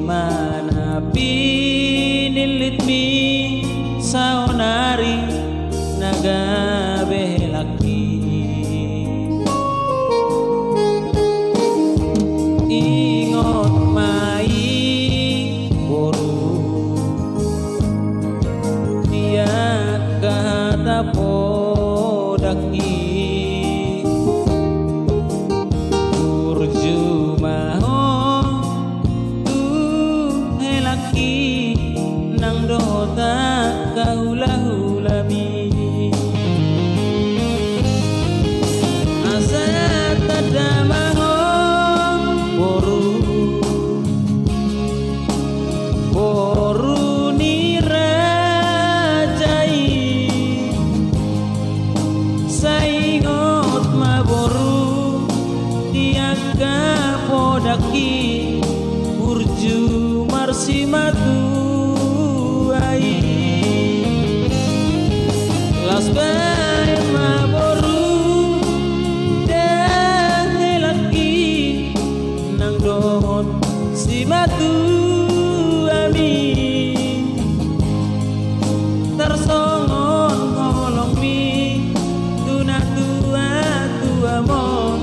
mana pinilit mi saonari nagabelaki ingot mai boru dia kata podaki urjumaho tu helaki nang dota kahula-hulami asa tadamaho boru ni rajai saingot maboru tiaga podaki burju marsimatu ai las bay maboru dahelaki nang dohot simatu tersongon holong mi tuna tua tua mon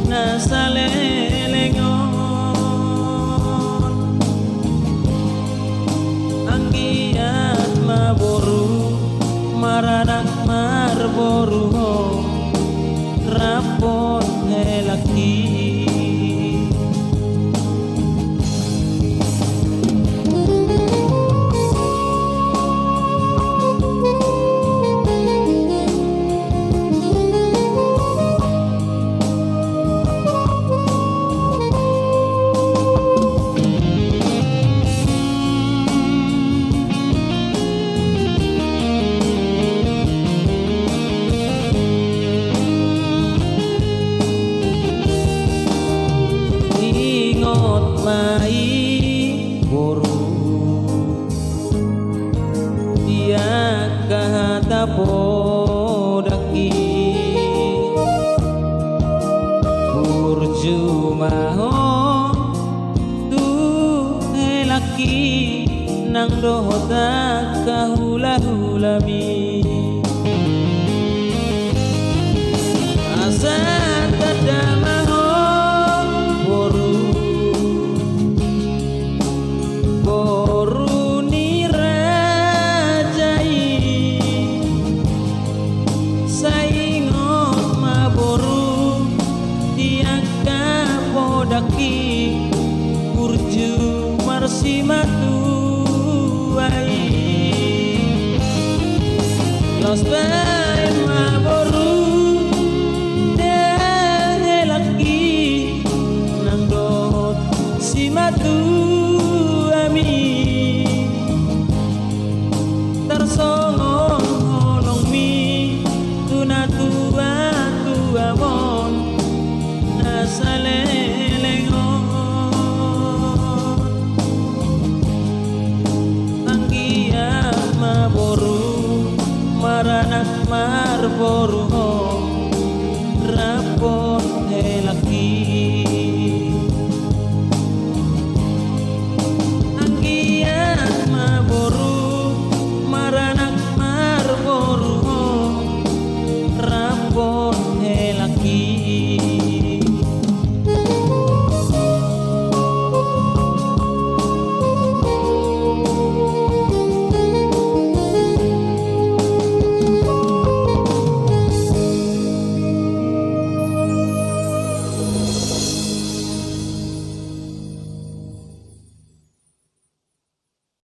nasalelengon anggiat maboru maranak marboru rapon helaki mai boru dia kata podaki burjumaho tu helaki nang dohota kahula-hulami asa tadamaho boru ni rajai saingot maboru tiaka podaki burju marsimatu ai los bay maboru dahelaki nang dot simatu tersongon holong mi tuna tua tua mon nasalelengon anggiat maboru maranak marboru